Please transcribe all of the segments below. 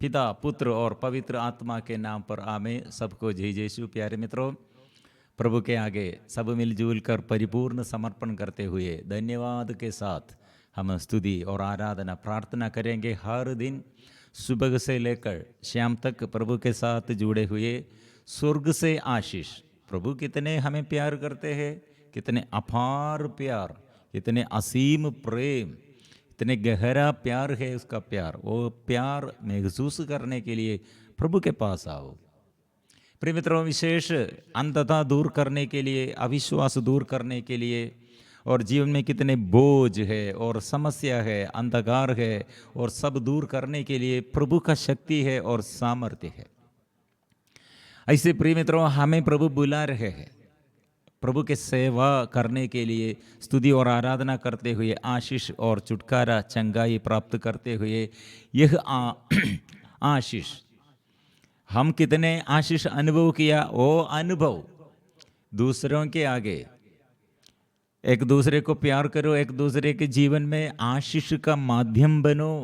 पिता, पुत्र और पवित्र आत्मा के नाम पर आमें। सबको जय यीशु। प्यारे मित्रों, प्रभु के आगे सब मिलजुल कर परिपूर्ण समर्पण करते हुए धन्यवाद के साथ हम स्तुति और आराधना प्रार्थना करेंगे। हर दिन सुबह से लेकर शाम तक प्रभु के साथ जुड़े हुए स्वर्ग से आशीष। प्रभु कितने हमें प्यार करते हैं, कितने अपार प्यार, कितने असीम प्रेम, इतने गहरा प्यार है उसका प्यार। वो प्यार महसूस करने के लिए प्रभु के पास आओ। प्रिय मित्रों, विशेष अंधता दूर करने के लिए, अविश्वास दूर करने के लिए, और जीवन में कितने बोझ है और समस्या है, अंधकार है, और सब दूर करने के लिए प्रभु का शक्ति है और सामर्थ्य है। ऐसे प्रिय मित्रों, हमें प्रभु बुला रहे हैं प्रभु के सेवा करने के लिए, स्तुति और आराधना करते हुए, आशीष और छुटकारा चंगाई प्राप्त करते हुए। यह आशीष हम कितने आशीष अनुभव किया, वो अनुभव दूसरों के आगे। एक दूसरे को प्यार करो, एक दूसरे के जीवन में आशीष का माध्यम बनो।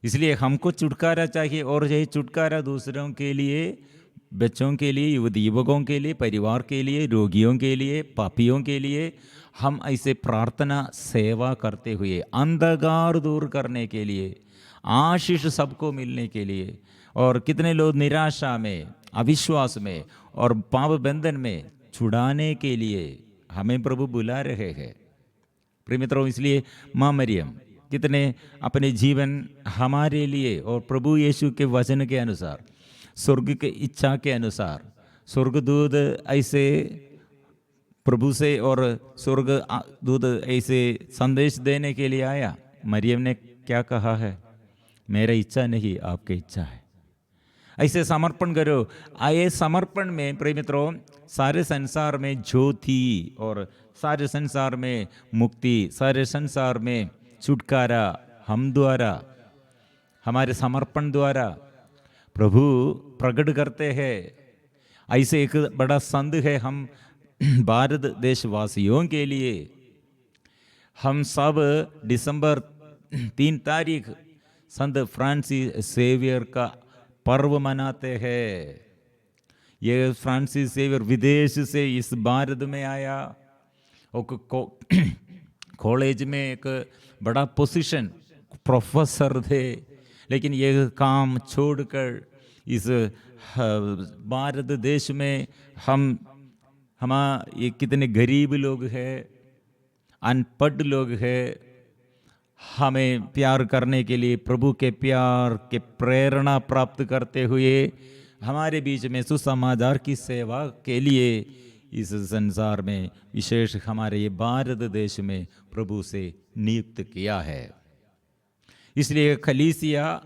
इसलिए हमको छुटकारा चाहिए, और यही छुटकारा दूसरों के लिए, बच्चों के लिए, युवकों के लिए, परिवार के लिए, रोगियों के लिए, पापियों के लिए हम ऐसे प्रार्थना सेवा करते हुए अंधकार दूर करने के लिए, आशीष सबको मिलने के लिए। और कितने लोग निराशा में, अविश्वास में और पाप बंधन में छुड़ाने के लिए हमें प्रभु बुला रहे हैं। प्रिय मित्रों, इसलिए माँ मरियम कितने अपने जीवन हमारे लिए और प्रभु यीशु के वचन के अनुसार, स्वर्ग के इच्छा के अनुसार, स्वर्गदूत ऐसे प्रभु से और स्वर्गदूत ऐसे संदेश देने के लिए आया। मरियम ने क्या कहा है? मेरा इच्छा नहीं, आपकी इच्छा है। ऐसे समर्पण करो। आए समर्पण में प्रिय मित्रों, सारे संसार में ज्योति और सारे संसार में मुक्ति, सारे संसार में छुटकारा हम द्वारा, हमारे समर्पण द्वारा प्रभु प्रकट करते हैं। ऐसे एक बड़ा संद है हम भारत देशवासियों के लिए। हम सब दिसंबर 3 तारीख संत फ्रांसिस सेवियर का पर्व मनाते हैं। ये फ्रांसिस सेवियर विदेश से इस भारत में आया। कॉलेज में एक बड़ा पोजीशन, प्रोफेसर थे, लेकिन ये काम छोड़कर इस भारत देश में ये कितने गरीब लोग हैं, अनपढ़ लोग हैं, हमें प्यार करने के लिए प्रभु के प्यार के प्रेरणा प्राप्त करते हुए हमारे बीच में सुसमाचार की सेवा के लिए इस संसार में, विशेष हमारे ये भारत देश में प्रभु से नियुक्त किया है। इसलिए कलीसिया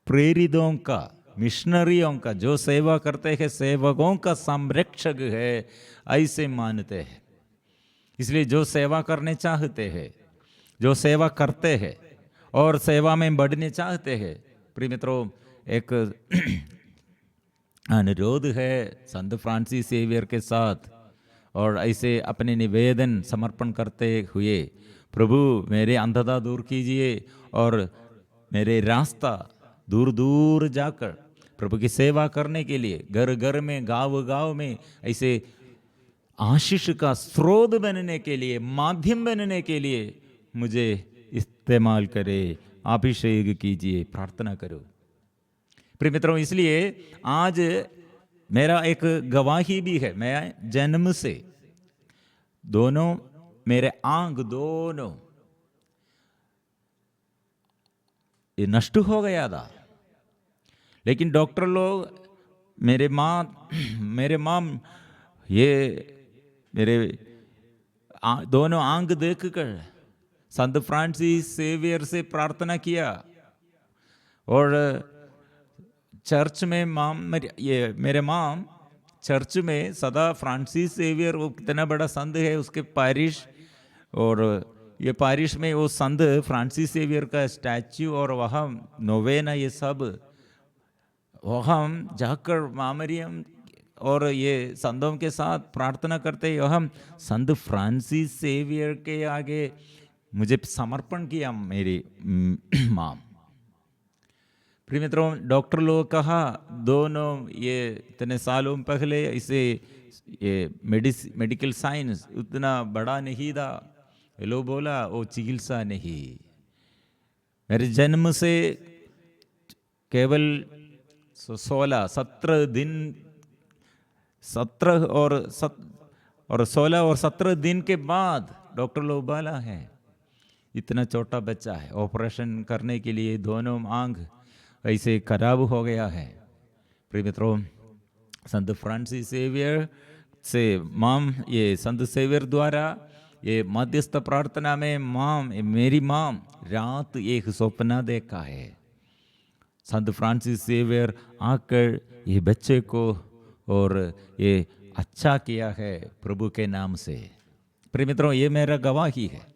प्रेरितों का, मिशनरियों का, जो सेवा करते हैं, सेवकों का संरक्षक है, ऐसे मानते हैं। इसलिए जो सेवा करने चाहते हैं, जो सेवा करते हैं और सेवा में बढ़ने चाहते हैं, प्रिय मित्रों, एक अनुरोध है संत फ्रांसिस सेवियर के साथ, और ऐसे अपने निवेदन समर्पण करते हुए, प्रभु मेरे अंधता दूर कीजिए और मेरे रास्ता दूर दूर जाकर प्रभु की सेवा करने के लिए, घर घर में, गांव गांव में ऐसे आशीष का स्रोत बनने के लिए, माध्यम बनने के लिए मुझे इस्तेमाल करे, अभिषेक कीजिए। प्रार्थना करो प्रिय मित्रों। इसलिए आज मेरा एक गवाही भी है। मैं जन्म से दोनों, मेरे आंख दोनों ये नष्ट हो गया था, लेकिन डॉक्टर लोग, मेरे माँ ये मेरे दोनों आंख देखकर संत फ्रांसिस सेवियर से प्रार्थना किया, और चर्च में मेरे माँ चर्च में सदा फ्रांसिस सेवियर, वो कितना बड़ा संत है, उसके पारिश, और ये पारिश में वो संत फ्रांसिस सेवियर का स्टैच्यू और वहाँ नोवेना, ये सब वहाँ जाकर माँ मरियम और ये संतों के साथ प्रार्थना करते हैं। हम संत फ्रांसिस सेवियर के आगे मुझे समर्पण किया मेरी माँ। प्रिय मित्रों, डॉक्टर लोग कहा दोनों ये इतने सालों पहले इसे ये मेडिकल साइंस उतना बड़ा नहीं था। ये लोग बोला वो चिकित्सा नहीं, मेरे जन्म से केवल 17 दिन 16 और 17 दिन के बाद डॉक्टर लोग बोला है इतना छोटा बच्चा है, ऑपरेशन करने के लिए दोनों आंख ऐसे खराब हो गया है। प्रिय मित्रों, संत फ्रांसिस सेवियर से ये संत सेवियर द्वारा ये मध्यस्थ प्रार्थना में मेरी माम रात एक सपना देखा है। संत फ्रांसिस सेवियर आकर ये बच्चे को और ये अच्छा किया है प्रभु के नाम से। प्रिय मित्रों, ये मेरा गवाही है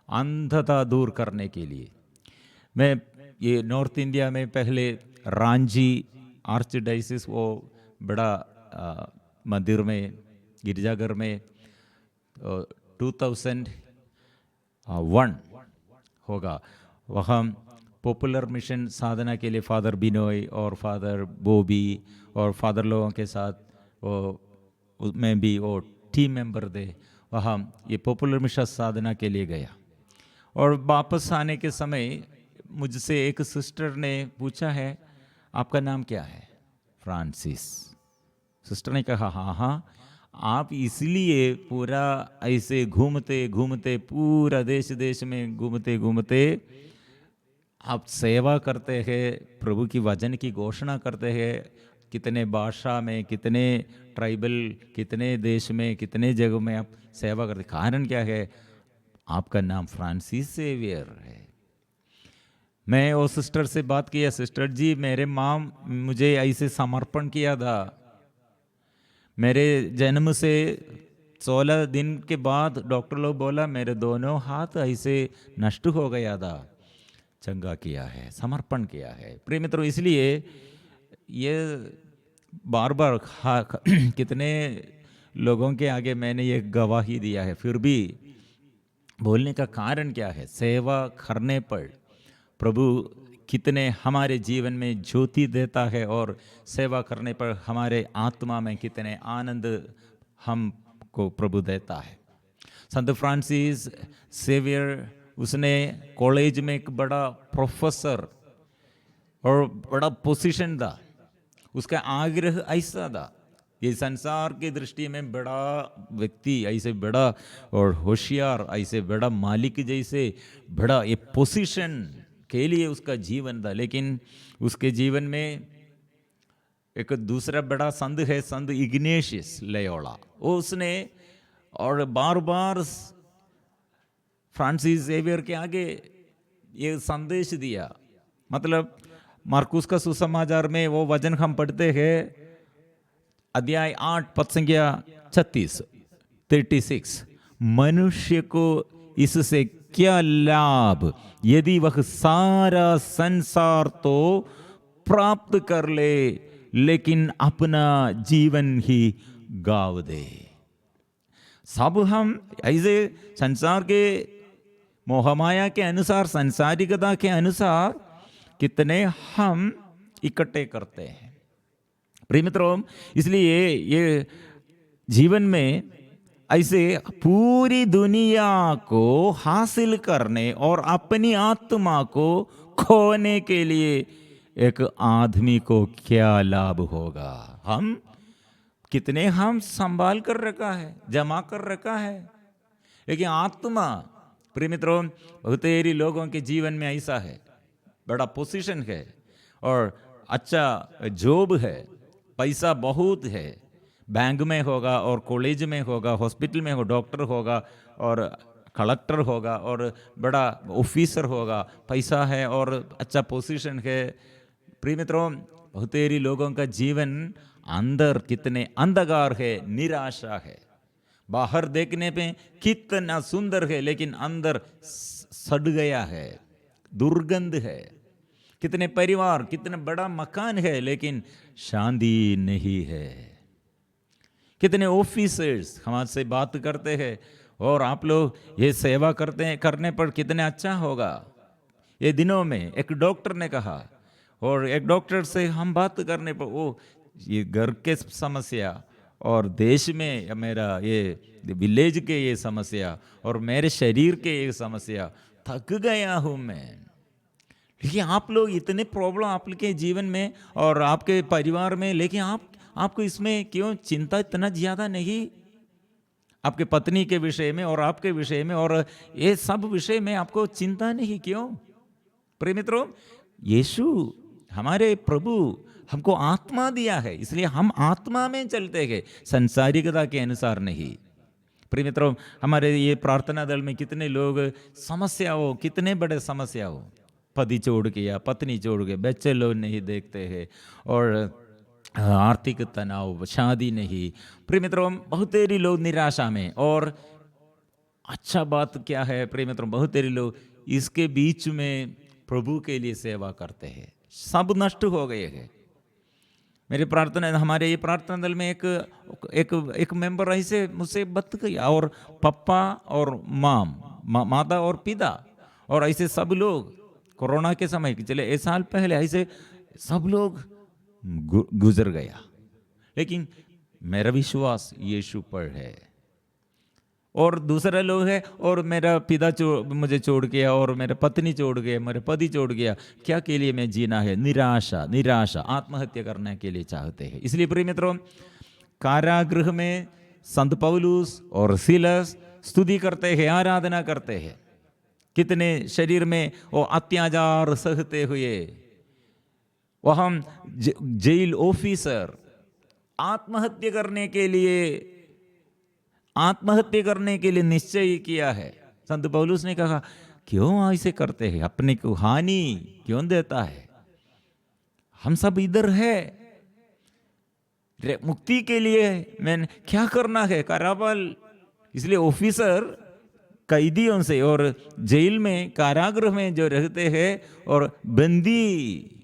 अंधता दूर करने के लिए। मैं ये नॉर्थ इंडिया में पहले रांची आर्चडाइसिस वो बड़ा मंदिर में गिरजाघर में 2001 होगा, वहाँ पॉपुलर मिशन साधना के लिए फादर बिनोय और फादर बॉबी और फादर लोगों के साथ वो उसमें भी वो टीम मेंबर थे। वहाँ ये पॉपुलर मिशन साधना के लिए गया और वापस आने के समय मुझसे एक सिस्टर ने पूछा है आपका नाम क्या है? फ्रांसिस। सिस्टर ने कहा हाँ, आप इसलिए पूरा ऐसे घूमते घूमते पूरा देश में घूमते घूमते आप सेवा करते हैं, प्रभु की वचन की घोषणा करते हैं, कितने भाषा में, कितने ट्राइबल, कितने देश में, कितने जगह में आप सेवा करते। कारण क्या है? आपका नाम फ्रांसिस सेवियर है। मैं वो सिस्टर से बात किया, सिस्टर जी मेरे माँ मुझे ऐसे समर्पण किया था, मेरे जन्म से 16 दिन के बाद डॉक्टर लोग बोला मेरे दोनों हाथ ऐसे नष्ट हो गया था, चंगा किया है, समर्पण किया है। प्रिय मित्रों, इसलिए ये बार बार कितने लोगों के आगे मैंने ये गवाही दिया है, फिर भी बोलने का कारण क्या है? सेवा करने पर प्रभु कितने हमारे जीवन में ज्योति देता है और सेवा करने पर हमारे आत्मा में कितने आनंद हमको प्रभु देता है। संत फ्रांसिस सेवियर, उसने कॉलेज में एक बड़ा प्रोफेसर और बड़ा पोजीशन था, उसका आग्रह ऐसा था ये संसार की दृष्टि में बड़ा व्यक्ति, ऐसे बड़ा और होशियार, ऐसे बड़ा मालिक जैसे बड़ा ये पोजीशन के लिए उसका जीवन था। लेकिन उसके जीवन में एक दूसरा बड़ा संत है, संत इग्नेशियस लयोला, वो उसने और बार बार फ्रांसिस जेवियर के आगे ये संदेश दिया। मतलब मार्कुस का सुसमाचार में वो वचन हम पढ़ते हैं, अध्याय 8 पद संख्या 36, मनुष्य को इससे क्या लाभ यदि वह सारा संसार तो प्राप्त कर ले लेकिन अपना जीवन ही गाव दे। सब हम ऐसे संसार के मोहमाया के अनुसार, संसारिकता के अनुसार कितने हम इकट्ठे करते हैं। प्रिय मित्रों, इसलिए ये जीवन में ऐसे पूरी दुनिया को हासिल करने और अपनी आत्मा को खोने के लिए एक आदमी को क्या लाभ होगा? हम कितने हम संभाल कर रखा है, जमा कर रखा है, लेकिन आत्मा, प्रिय मित्रों, बहुतेरी लोगों के जीवन में ऐसा है, बड़ा पोजीशन है और अच्छा जॉब है, पैसा बहुत है, बैंक में होगा और कॉलेज में होगा, हॉस्पिटल में हो, डॉक्टर होगा और कलेक्टर होगा और बड़ा ऑफिसर होगा, पैसा है और अच्छा पोजीशन है। प्रिय मित्रों, बहुतेरी लोगों का जीवन अंदर कितने अंधकार है, निराशा है। बाहर देखने पे कितना सुंदर है लेकिन अंदर सड़ गया है, दुर्गंध है। कितने परिवार, कितना बड़ा मकान है लेकिन शांति नहीं है। कितने ऑफिसर्स हमारे बात करते हैं और आप लोग ये सेवा करते हैं, करने पर कितने अच्छा होगा। ये दिनों में एक डॉक्टर ने कहा और एक डॉक्टर से हम बात करने पर वो ये घर के समस्या और देश में या मेरा ये विलेज के ये समस्या और मेरे शरीर के ये समस्या, थक गया हूँ मैं। लेकिन आप लोग इतने प्रॉब्लम आपके जीवन में और आपके परिवार में, लेकिन आपको इसमें क्यों चिंता इतना ज़्यादा नहीं? आपके पत्नी के विषय में और आपके विषय में और ये सब विषय में आपको चिंता नहीं क्यों? प्रिय मित्रों, यीशु हमारे प्रभु हमको आत्मा दिया है, इसलिए हम आत्मा में चलते हैं, संसारिकता के अनुसार नहीं। प्रिय मित्रों, हमारे ये प्रार्थना दल में कितने लोग समस्या हो, कितने बड़े समस्या हो, पति छोड़ गया, पत्नी छोड़ गए, बच्चे लोग नहीं देखते हैं और आर्थिक तनाव, शादी नहीं। प्रिय मित्रों, बहुत तेरी लोग निराशा में। और अच्छा बात क्या है प्रिय मित्रों, बहुत तेरी लोग इसके बीच में प्रभु के लिए सेवा करते हैं। सब नष्ट हो गए हैं। मेरी प्रार्थना, हमारे ये प्रार्थना दल में एक मेंबर ऐसे मुझसे बत गया, और पप्पा और माता और पिता और ऐसे सब लोग कोरोना के समय, चले 1 साल पहले ऐसे सब लोग गुजर गया। लेकिन मेरा विश्वास यीशु पर है। और दूसरा लोग है, और मेरा पिता मुझे छोड़ गया, और मेरा पत्नी छोड़ गया, मेरे पति छोड़ गया, क्या के लिए मैं जीना है? निराशा, आत्महत्या करने के लिए चाहते हैं। इसलिए प्रिय मित्रों, कारागृह में संत पौलुस और सिलस स्तुति करते हैं, आराधना करते हैं। कितने शरीर में वो अत्याचार सहते हुए, वह जेल ऑफिसर आत्महत्या करने के लिए निश्चय किया है। संत पौलुस ने कहा, क्यों ऐसे करते हैं? अपने को हानि क्यों देता है? हम सब इधर है, मुक्ति के लिए मैंने क्या करना है? कारावाल। इसलिए ऑफिसर कैदियों से और जेल में, कारागृह में जो रहते हैं और बंदी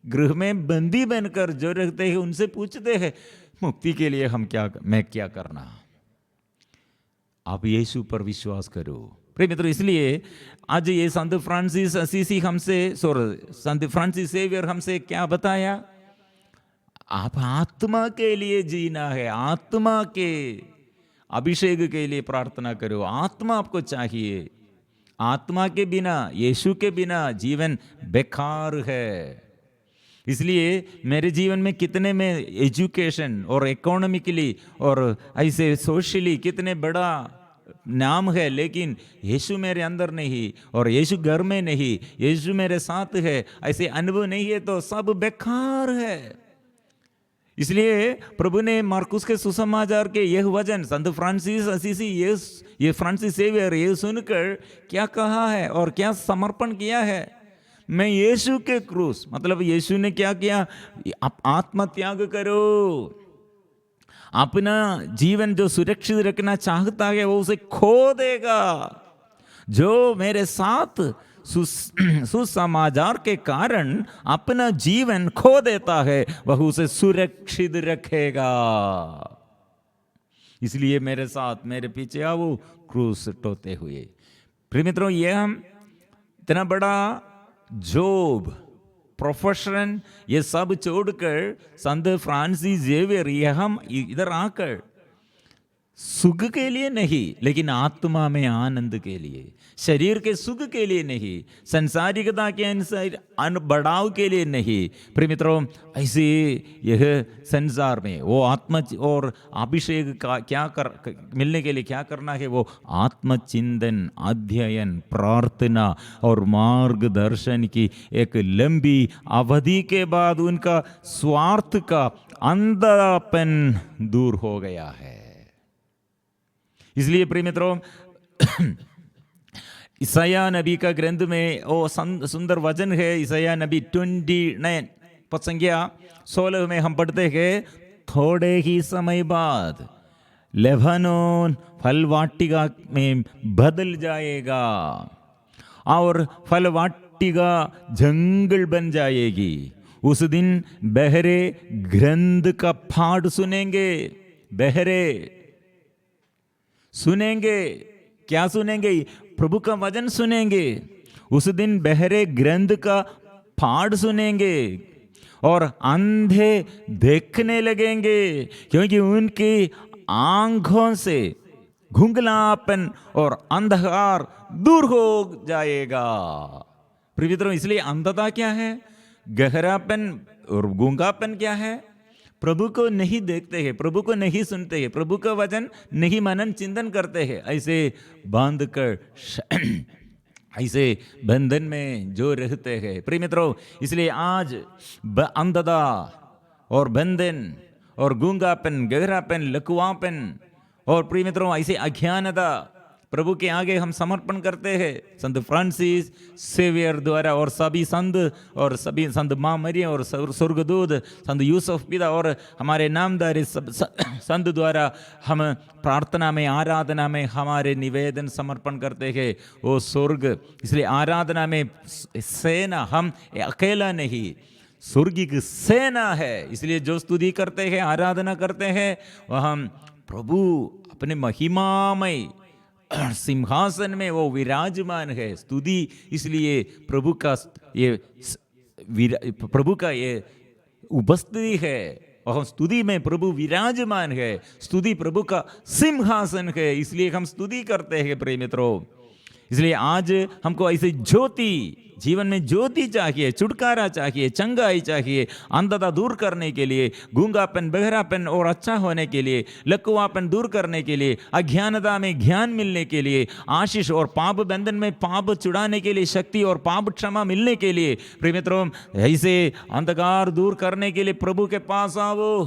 गृह में बंदी बनकर जो रहते हैं, उनसे पूछते हैं, मुक्ति के लिए मैं क्या करना? आप यीशु पर विश्वास करो। प्रिय मित्रों, इसलिए आज ये संत फ्रांसिस असीसी संत फ्रांसिस सेवियर हमसे क्या बताया? आप आत्मा के लिए जीना है, आत्मा के अभिषेक के लिए प्रार्थना करो। आत्मा आपको चाहिए। आत्मा के बिना, यीशु के बिना जीवन बेकार है। इसलिए मेरे जीवन में कितने में एजुकेशन और इकोनॉमिकली और ऐसे सोशली कितने बड़ा नाम है, लेकिन यीशु मेरे अंदर नहीं, और यीशु घर में नहीं, यीशु मेरे साथ है, ऐसे अनुभव नहीं है, तो सब बेकार है। इसलिए प्रभु ने मार्कुस के सुसमाचार के यह वचन संत फ्रांसिस असीसी, ये फ्रांसिस सेवियर, ये सुनकर क्या कहा है और क्या समर्पण किया है? मैं यीशु के क्रूस, मतलब यीशु ने क्या किया? आप आत्मत्याग करो। अपना जीवन जो सुरक्षित रखना चाहता है, वो उसे खो देगा। जो मेरे साथ सुसमाचार के कारण अपना जीवन खो देता है, वह उसे सुरक्षित रखेगा। इसलिए मेरे साथ, मेरे पीछे आओ क्रूस टोते हुए। प्रिय मित्रों, ये हम इतना बड़ा जॉब, प्रोफेशन, ये सब छोड़कर संत फ्रांसिस जेवियर, ये हम इधर आकर सुख के लिए नहीं, लेकिन आत्मा में आनंद के लिए, शरीर के सुख के लिए नहीं, संसारिकता के अनुसार बढ़ाव के लिए नहीं। प्रिय मित्रों, ऐसे यह संसार में वो आत्म और अभिषेक का मिलने के लिए क्या करना है? वो आत्मचिंतन, अध्ययन, प्रार्थना और मार्गदर्शन की एक लंबी अवधि के बाद उनका स्वार्थ का अंधापन दूर हो गया है। इसलिए प्रिय मित्रों, ईसाया नबी का ग्रंथ में वो सुंदर वचन है। ईसाया नबी 29 पद संख्या 16 में हम पढ़ते हैं, थोड़े ही समय बाद लेबनोन फलवाटिका में बदल जाएगा और फलवाटिका जंगल बन जाएगी। उस दिन बहरे ग्रंथ का पाठ सुनेंगे। बहरे सुनेंगे, क्या सुनेंगे? प्रभु का वचन सुनेंगे। उस दिन बहरे ग्रंथ का पाठ सुनेंगे और अंधे देखने लगेंगे, क्योंकि उनकी आंखों से घुंघलापन और अंधकार दूर हो जाएगा। प्रिय मित्रों, इसलिए अंधता क्या है, गहरापन और गूंगापन क्या है? प्रभु को नहीं देखते हैं, प्रभु को नहीं सुनते हैं, प्रभु का वचन नहीं मनन चिंतन करते हैं, ऐसे बांध कर ऐसे बंधन में जो रहते हैं। प्रिय मित्रों, इसलिए आज अंधता और बंधन और गूंगापन, गहरापन, लकुवापन और प्रिय मित्रों ऐसे अज्ञानता प्रभु के आगे हम समर्पण करते हैं। संत फ्रांसिस सेवियर द्वारा और सभी संत माँ मरियम और स्वर्गदूत संत यूसुफ पिता और हमारे नामधारी संत द्वारा हम प्रार्थना में, आराधना में हमारे निवेदन समर्पण करते हैं। वो स्वर्ग, इसलिए आराधना में सेना, हम अकेला नहीं, स्वर्गिक सेना है। इसलिए जो स्तुति करते हैं, आराधना करते हैं, वह हम प्रभु अपने महिमामय सिंहासन में वो विराजमान है। स्तुति इसलिए प्रभु का ये उपस्थिति है, और स्तुति में प्रभु विराजमान है। स्तुति प्रभु का सिंहासन है, इसलिए हम स्तुति करते हैं। प्रिय मित्रों, इसलिए आज हमको ऐसे ज्योति, जीवन में ज्योति चाहिए, छुटकारा चाहिए, चंगाई चाहिए, अंधता दूर करने के लिए, गूंगापन, बहरापन और अच्छा होने के लिए, लकुवापन दूर करने के लिए, अज्ञानता में ज्ञान मिलने के लिए, आशीष और पाप बंधन में पाप छुड़ाने के लिए शक्ति और पाप क्षमा मिलने के लिए। प्रिय मित्रों, ऐसे अंधकार दूर करने के लिए प्रभु के पास आओ।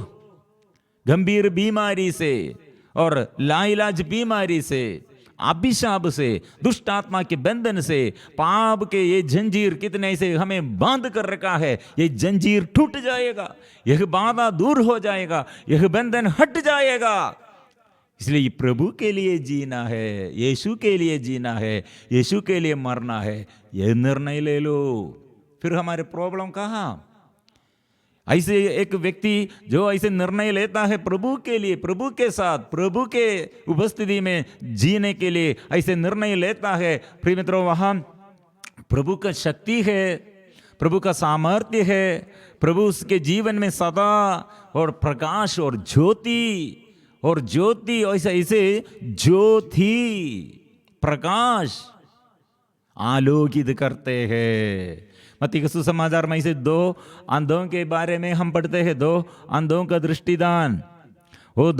गंभीर बीमारी से और लाइलाज बीमारी से, अभिशाप से, दुष्ट आत्मा के बंधन से, पाप के ये जंजीर कितने से हमें बांध कर रखा है, ये जंजीर टूट जाएगा, यह बाधा दूर हो जाएगा, यह बंधन हट जाएगा। इसलिए प्रभु के लिए जीना है, यीशु के लिए जीना है, यीशु के लिए मरना है, यह निर्णय ले लो। फिर हमारे प्रॉब्लम कहाँ? ऐसे एक व्यक्ति जो ऐसे निर्णय लेता है प्रभु के लिए, प्रभु के साथ, प्रभु के उपस्थिति में जीने के लिए ऐसे निर्णय लेता है, प्रिय मित्रों, वहाँ प्रभु का शक्ति है, प्रभु का सामर्थ्य है, प्रभु उसके जीवन में सदा और प्रकाश और ज्योति ऐसे ज्योति प्रकाश आलोकित करते हैं। मत्ती के सुसमाचार में इसे 2 अंधों के बारे में हम पढ़ते हैं, 2 अंधों का दृष्टिदान। वे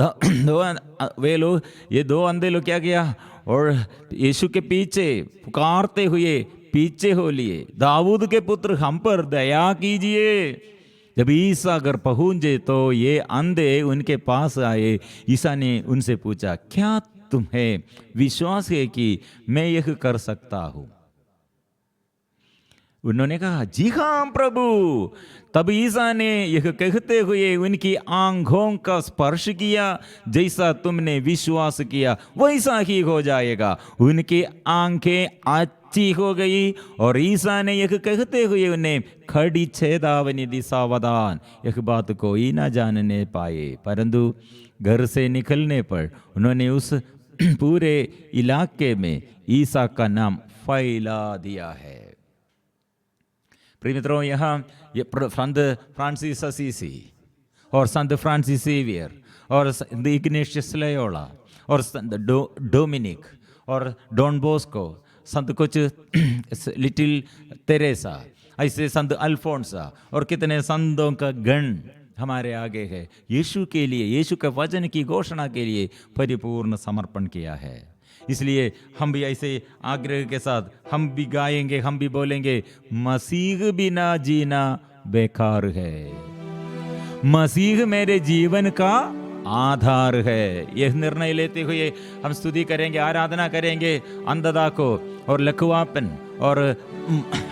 लोग, ये 2 अंधे लोग क्या किया, और यीशु के पीछे पुकारते हुए पीछे हो लिए, दाऊद के पुत्र हम पर दया कीजिए। जब ईसा घर पहुंचे तो ये अंधे उनके पास आए। ईसा ने उनसे पूछा, क्या तुम्हें विश्वास है कि मैं यह कर सकता हूँ? उन्होंने कहा, जी हाँ प्रभु। तब ईसा ने यह कहते हुए उनकी आंखों का स्पर्श किया, जैसा तुमने विश्वास किया वैसा ही हो जाएगा। उनकी आंखें अच्छी हो गई और ईसा ने यह कहते हुए उन्हें खड़ी चेतावनी दी, सावधान, यह बात कोई ना जानने पाए। परंतु घर से निकलने पर उन्होंने उस पूरे इलाके में ईसा का नाम फैला दिया है। प्रिय मित्रों, यहाँ संत फ्रांसिस असीसी और संत फ्रांसिस सेवियर और संत इग्नेशियस लोयोला और संत डोमिनिक और डॉन बोस्को, संत कुछ लिटिल तेरेसा, ऐसे संत अल्फोंसा और कितने संतों का गण हमारे आगे है। यीशु के लिए, यीशु के वचन की घोषणा के लिए परिपूर्ण समर्पण किया है। इसलिए हम भी ऐसे आग्रह के साथ हम भी गाएंगे, हम भी बोलेंगे, मसीह बिना जीना बेकार है, मसीह मेरे जीवन का आधार है। यह निर्णय लेते हुए हम स्तुति करेंगे, आराधना करेंगे। अंधता को और लकुवापन और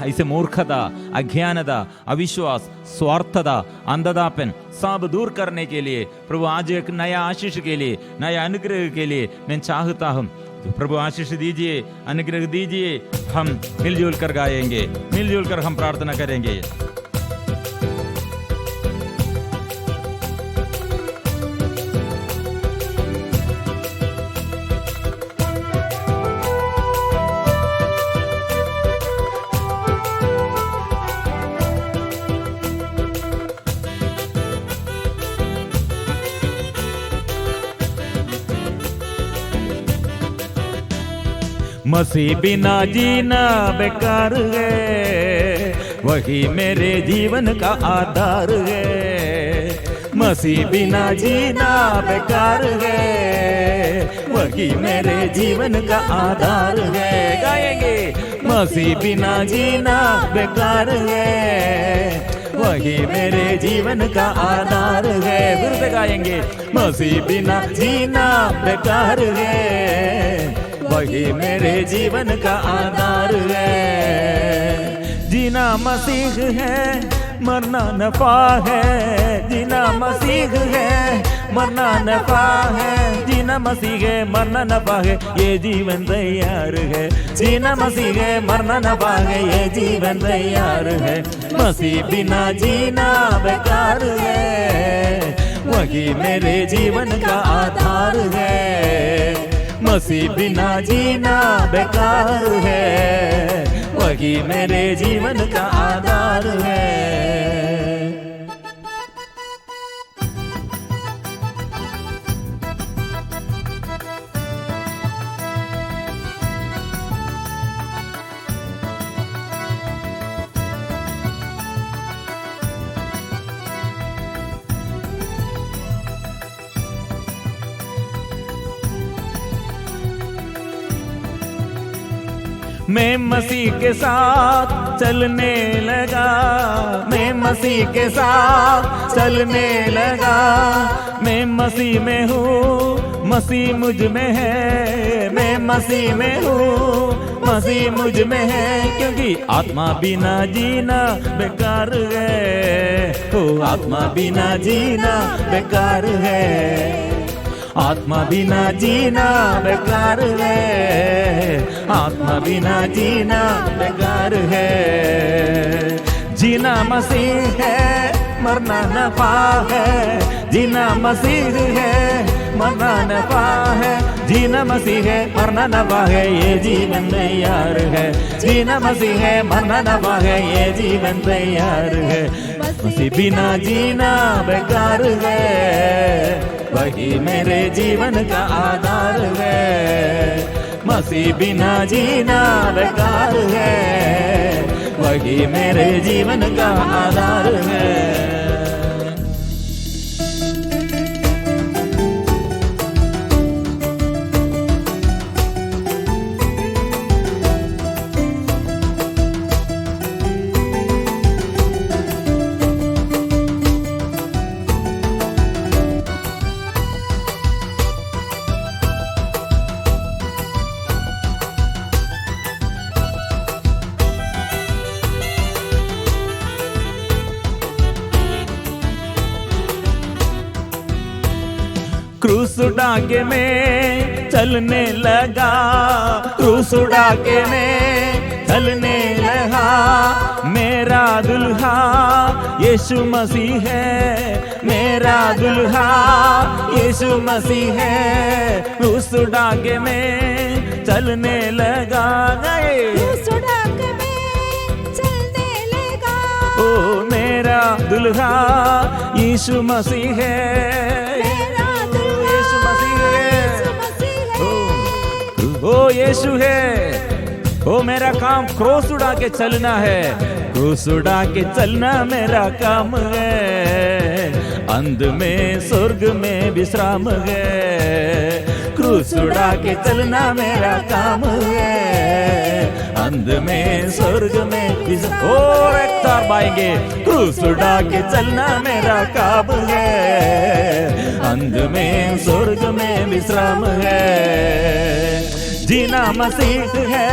ऐसे मूर्खता, अज्ञानता, अविश्वास, स्वार्थता, अंधतापन सब दूर करने के लिए प्रभु आज एक नया आशीष के लिए, नया अनुग्रह के लिए मैं चाहता हूँ। प्रभु आशीष दीजिए, अनुग्रह दीजिए। हम मिलजुल कर गाएंगे, मिलजुल कर हम प्रार्थना करेंगे। मसीह बिना जीना बेकार है, वही मेरे जीवन का आधार है। मसीह बिना जीना बेकार है, वही मेरे जीवन का आधार है। गाएंगे, मसीह बिना जीना बेकार है, वही मेरे जीवन का आधार है। फिर से गाएंगे, मसीह बिना जीना बेकार है, वही मेरे जीवन का आधार है। जीना मसीह है, मरना नफा है। जीना मसीह है, मरना नफा है। जीना मसीह है, मरना नफा है, ये जीवन तैयार है। जीना मसीह है, मरना नफा है, ये जीवन तैयार है। मसीह बिना जीना बेकार है, वही मेरे जीवन का आधार है। मसीह बिना जीना बेकार है, वही मेरे जीवन का आधार है। मैं मसीह के साथ चलने लगा, मैं मसीह के साथ चलने लगा। मैं मसीह में हूँ, मसीह मुझ में है। मैं मसीह में हूँ, मसीह मुझ में है। क्योंकि आत्मा बिना जीना बेकार है। ओ आत्मा बिना जीना बेकार है, आत्मा बिना जीना बेकार है, आत्मा बिना जीना बेकार है। जीना मसीह है, मरना नफा है। जीना मसीह है, मरना नफा है। जीना मसीह है, मरना नफा है, ये जीवन तैयार है। जीना मसीह है, मरना नफा है, ये जीवन तैयार है। मसीह बिना जीना बेकार है, वही मेरे जीवन का आधार है। मसीह बिना जीना बेकार है, वही मेरे जीवन का आधार है। क्रूस उड़ा के मैं चलने लगा, क्रूस उड़ा के मैं चलने लगा। मेरा दुल्हा यीशु मसीह है, मेरा दुल्हा यीशु मसीह है। क्रूस उड़ा के मैं चलने लगा, क्रूस उड़ा के मैं चलने लगा। ओ मेरा दुल्हा यीशु मसीह है, ओ यीशु है। ओ मेरा काम क्रूस उड़ा के चलना है, क्रूस उड़ा के चलना मेरा काम है। अंत में स्वर्ग में विश्राम है, क्रूस उड़ा के चलना मेरा काम है। अंत में स्वर्ग में विश्राम। और एक तार बाएंगे, क्रूस उड़ा के चलना मेरा काम है। अंत में स्वर्ग में विश्राम है। जीना मसीह है,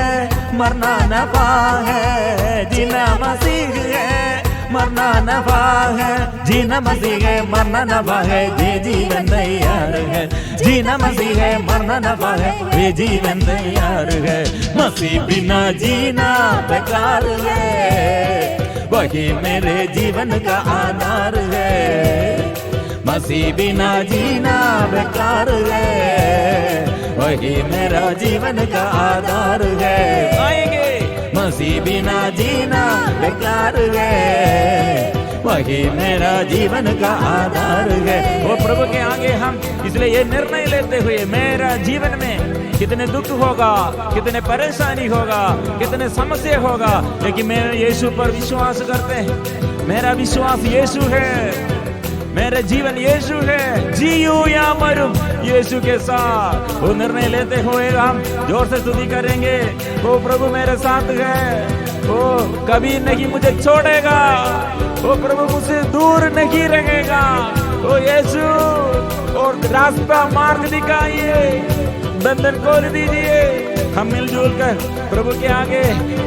मरना नफा है। जीना मसीह है, मरना नफा है। जीना मसीह है, मरना नफा है, ये जीवन तैयार है। जीना मसीह है, मरना नफा है, ये जीवन तैयार है। मसीह बिना जीना बेकार है, वही मेरे जीवन का आधार है। मसीह बिना जीना बेकार है, वही मेरा जीवन का आधार है। आएंगे, मसीह बिना जीना बेकार है, वही मेरा जीवन का आधार है। वो प्रभु के आगे हम इसलिए ये निर्णय लेते हुए, मेरा जीवन में कितने दुख होगा, कितने परेशानी होगा, कितने समस्या होगा, लेकिन मैं यीशु पर विश्वास करते हैं। मेरा विश्वास यीशु है, मेरा जीवन यीशु है, जीऊं या मरूं यीशु के साथ। वो निर्णय लेते हुए हम जोर से स्तुति करेंगे। वो प्रभु मेरे साथ है, वो कभी नहीं मुझे छोड़ेगा, वो प्रभु मुझसे दूर नहीं रहेगा। ओ यीशु, और रास्ता मार्ग दिखाइए, बंधन खोल दीजिए। हम मिलजुल कर प्रभु के आगे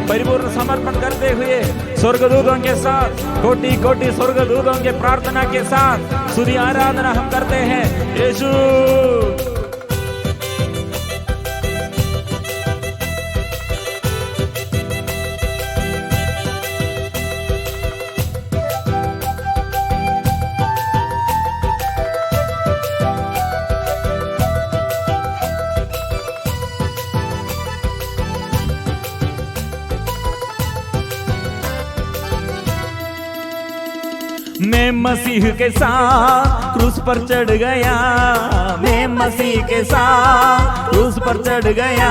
परिपूर्ण समर्पण करते हुए स्वर्गदूतों के साथ, कोटि कोटि स्वर्गदूतों के प्रार्थना के साथ स्तुति आराधना हम करते हैं। यीशु मैं मसीह के साथ क्रूस पर चढ़ गया, मैं मसीह के साथ क्रूस पर चढ़ गया।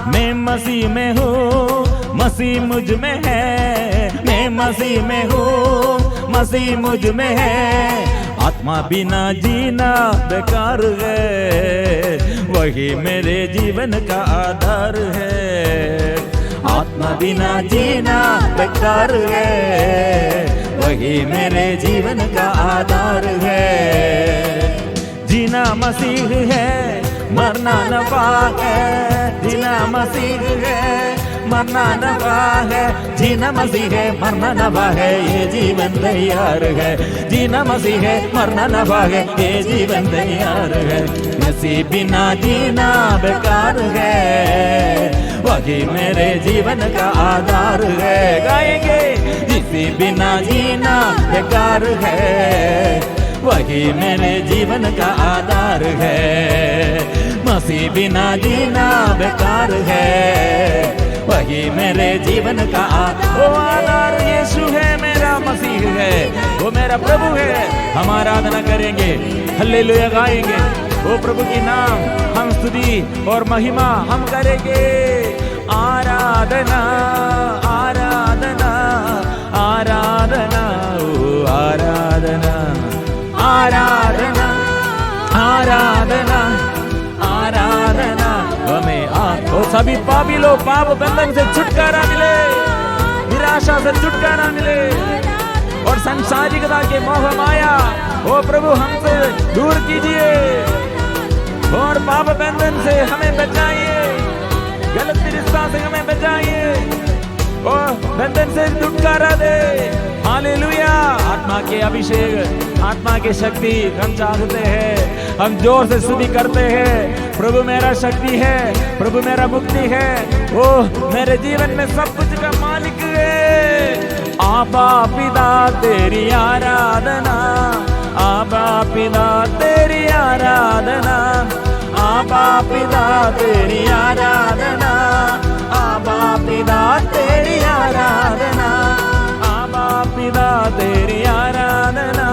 मैं मसीह में हूँ, मसीह मुझ में है, मैं मसीह में हूँ, मसीह मुझ में है। आत्मा बिना जीना बेकार है, वही मेरे जीवन का आधार है। आत्मा बिना जीना बेकार है, वही मेरे जीवन का आधार है। जीना मसीह है, मरना नफा है, जीना मसीह है, मरना नफा है। जीना मसीह है, मरना नफा है, ये जीवन तैयार है। जीना मसीह है, मरना नफा है, ये जीवन तैयार है। मसीह बिना जीना बेकार है, वही मेरे जीवन का आधार है। गाएंगे, इसी बिना जीना बेकार है, वही मेरे जीवन का आधार है। मसीह बिना जीना बेकार है, वही मेरे जीवन का आधार। यीशु है, मेरा मसीह है, वो मेरा प्रभु है। हम आराधना करेंगे, हल्लेलुया गाएंगे। वो प्रभु की नाम हम स्तुति और महिमा हम करेंगे। आराधना आराधना आराधना ओ आराधना आराधना आराधना आराधना। हमें ओ सभी पापी लोग पाप बंधन से छुटकारा मिले, निराशा से छुटकारा मिले, और संसारिकता के मोह माया ओ प्रभु हमसे दूर कीजिए, और पाप बंधन से हमें बचाइए, गलत रिश्ता से हमें बचाइए, और बंधन से छुटकारा दे। हालेलुया। आत्मा के अभिषेक, आत्मा की शक्ति हम चाहते हैं। हम जोर से स्तुति करते हैं। प्रभु मेरा शक्ति है, प्रभु मेरा मुक्ति है, वो मेरे जीवन में सब कुछ का मालिक है। आबा पिता तेरी आराधना, आबा पिता तेरी आराधना, आबा पिता तेरी आराधना, आबा पिता तेरी आराधना, आबा पिता तेरी आराधना,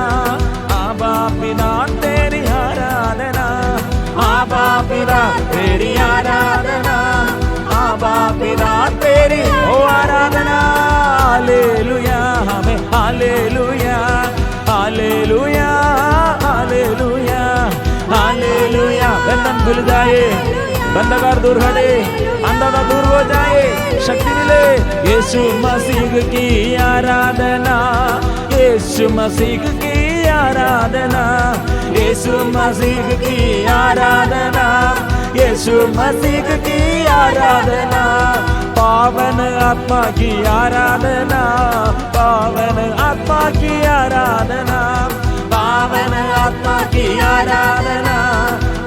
आबा पिता तेरी आराधना, आबा पिता तेरी आराधना, आबा पिता तेरी ओ आराधना। हालेलुया, हमें हालेलुया हालेलुया हालेलुया हालेलुया। बंधन खुल जाए, बंधकार दूर हटे, अंधता दूर हो जाए, शक्ति मिले। यीशु मसीह की आराधना, यीशु मसीह की आराधना, यीशु मसीह की आराधना, यीशु मसीह की आराधना। पावन आत्मा की आराधना, पावन आत्मा की आराधना, पावन आत्मा की आराधना,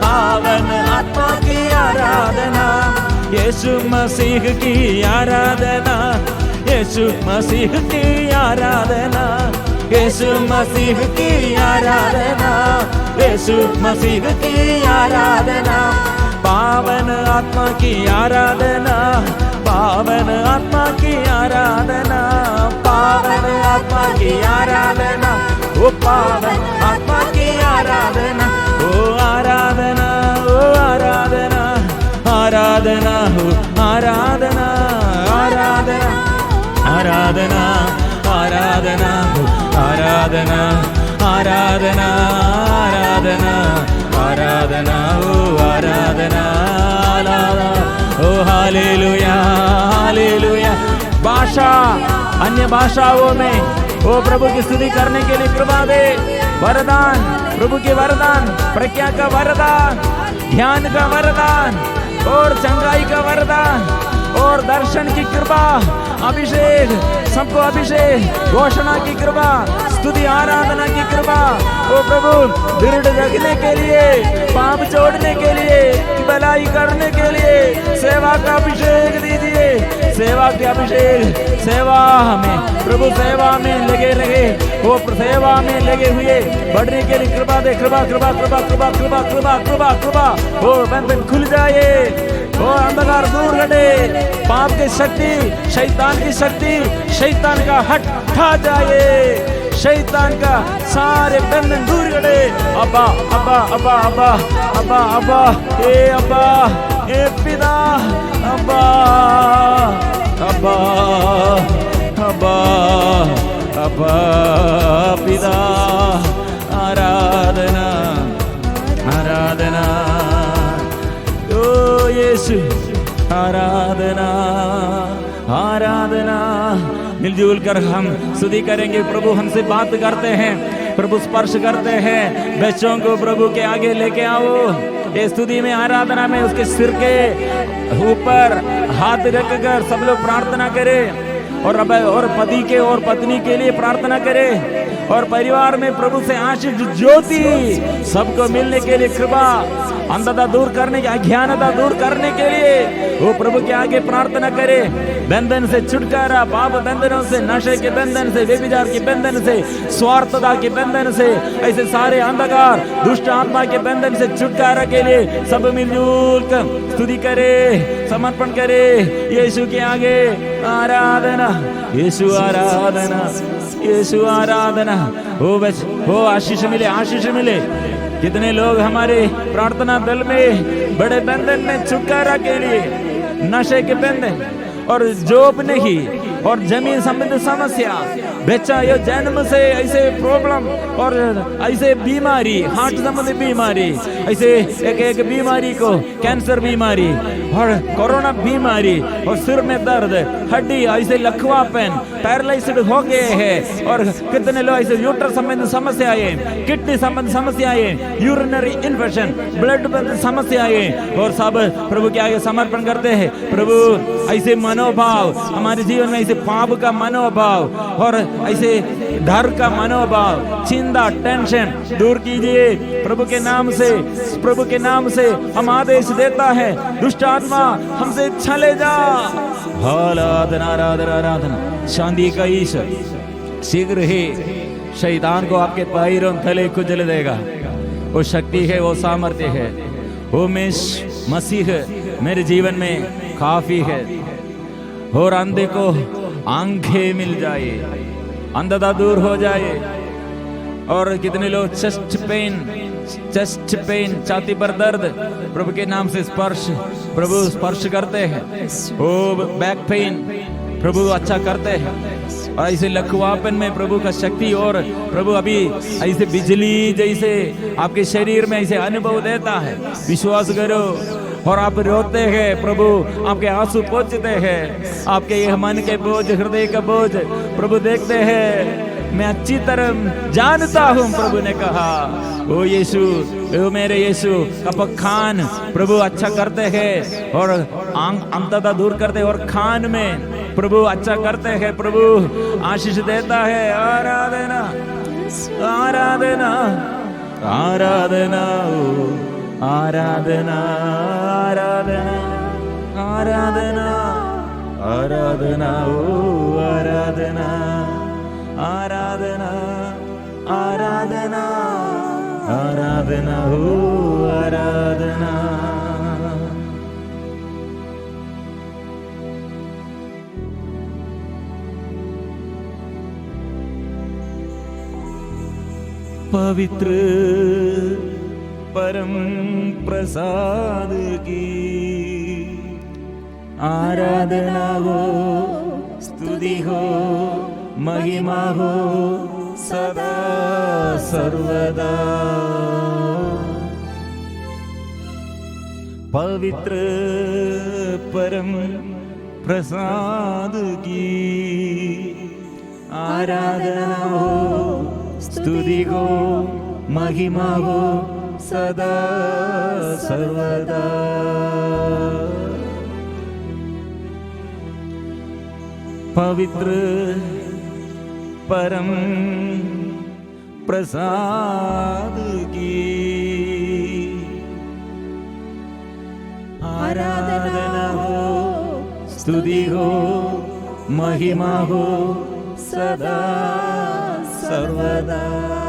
पावन आत्मा की आराधना। यीशु मसीह की आराधना, यीशु मसीह की आराधना, यीशु मसीह की आराधना, यीशु मसीह की आराधना। पावन आत्मा की आराधना, पावन आत्मा की आराधना, पावन आत्मा की आराधना। पावन आत्मा की आराधना, ओ आराधना, ओ आराधना, आराधना हो आराधना, आराधना, आराधना, आराधना हो आराधना, आराधना, आराधना, आराधना हो आराधना, ओ हालेलुया, हालेलुया। भाषा, अन्य भाषाओं में ओ प्रभु की स्तुति करने के लिए कृपा दे। वरदान, प्रभु के वरदान, प्रज्ञा का वरदान, ज्ञान का वरदान और चंगाई का वरदान और दर्शन की कृपा, अभिषेक, सबको अभिषेक, घोषणा की कृपा, स्तुति आराधना की कृपा। ओ प्रभु दृढ़ रखने के लिए, पाप छोड़ने के लिए, भलाई करने के लिए सेवा का अभिषेक दीजिए, सेवा के अभिषेक, सेवा में प्रभु सेवा में लगे रहे, वो सेवा में लगे हुए बढ़ने के लिए कृपा दे। कृपा कृपा कृपा कृपा कृपा कृपा कृपा कृपा, वो बंधन खुल जाए, वो अंधकार दूर हटे, पाप की शक्ति, शैतान की शक्ति, शैतान का हटा जाए, शैतान का सारे बंधन दूर हटे। अब्बा अब्बा अब्बा अब्बा अब्बा अब्बा, ए पिता, अब्बा अब्बा अब्बा अब्बा पिता, आराधना, आराधना, ओ यीशु, आराधना, आराधना। मिलजुल कर हम स्तुति करेंगे। प्रभु हमसे बात करते हैं, प्रभु स्पर्श करते हैं बच्चों को, प्रभु के आगे लेके आओ। ये स्तुति में, आराधना में उसके सिर के ऊपर हाथ रखकर सब लोग प्रार्थना करें और पति के और पत्नी के लिए प्रार्थना करें और परिवार में प्रभु से आशीष ज्योति सबको मिलने के लिए कृपा, अंधता दूर करने की, अज्ञानता दूर करने के लिए वो प्रभु के आगे प्रार्थना करे। बंधन से छुटकारा, पाप बंधनों से, नशे के बंधन से, व्यभिचार के बंधन से, स्वार्थता के बंधन से, ऐसे सारे अंधकार दुष्ट आत्मा के बंधन से छुटकारा के लिए सब मिलजुल कर स्तुति करे, समर्पण करे यीशु के आगे। आराधना, यीशु आराधना, यीशु आराधना। हो आशीष मिले, आशीष मिले। कितने लोग हमारे प्रार्थना दल में बड़े बंधन में छुटकारा के लिए, नशे के बंधन और जॉब नहीं और जमीन संबंधी समस्या, बच्चा ये जन्म से ऐसे प्रॉब्लम और ऐसे बीमारी, हार्ट संबंधी बीमारी, ऐसे एक बीमारी को, कैंसर बीमारी और कोरोना बीमारी और सिर में दर्द, हड्डी ऐसे लकवापन, पैरालाइज्ड हो गए हैं और कितने लोग ऐसे यूट्रस संबंधी समस्याएं, किडनी संबंधी समस्याएं, यूरिनरी इन्फेक्शन, ब्लड संबंधी समस्याएं और सब प्रभु के आगे समर्पण करते हैं। प्रभु ऐसे मनोभाव हमारे जीवन में, ऐसे पाप का मनोभाव और ऐसे डर का मनोभाव, चिंता, टेंशन दूर कीजिए प्रभु के नाम से। प्रभु के नाम से हम आदेश देता है, दुष्ट आत्मा हमसे चले जा। आराधना, आराधना, आराधना। शांति का ईश्वर शीघ्र ही शैतान को आपके पैरों तले कुचल देगा। वो शक्ति है, वो सामर्थ्य है, वो मसीह मेरे जीवन में काफी है। और अंधे को आंखें मिल जाए, अंधता दूर हो जाए। और कितने लोग चेस्ट पेन, छाती पर दर्द, प्रभु के नाम से स्पर्श, प्रभु स्पर्श करते हैं। ओ बैक पेन, प्रभु अच्छा करते हैं। और ऐसे लकवापन में प्रभु का शक्ति और प्रभु अभी ऐसे बिजली जैसे आपके शरीर में ऐसे अनुभव देता है। विश्वास करो। और आप रोते हैं, प्रभु आपके आंसू पोंछते हैं, आपके ये मन के बोझ, हृदय का बोझ प्रभु देखते हैं। मैं अच्छी तरह जानता हूँ, प्रभु ने कहा। ओ यीशु, ओ मेरे यीशु का खान प्रभु अच्छा करते हैं और अंतता दूर करते हैं और खान में प्रभु अच्छा करते हैं। प्रभु आशीष देता है। आराधना, आराधना, आराधना, आराधना, आराधना, आराधना, आराधना, ओ आराधना, आराधना, आराधना, आराधना, ओ आराधना। पवित्र परम प्रसाद की आराधना हो, स्तुति हो, महिमा हो सदा सर्वदा। पवित्र परम प्रसाद की आराधना हो, स्तुति हो, महिमा हो सदा सर्वदा। पवित्र परम प्रसाद की आराधना हो, स्तुति हो, महिमा हो सदा सर्वदा।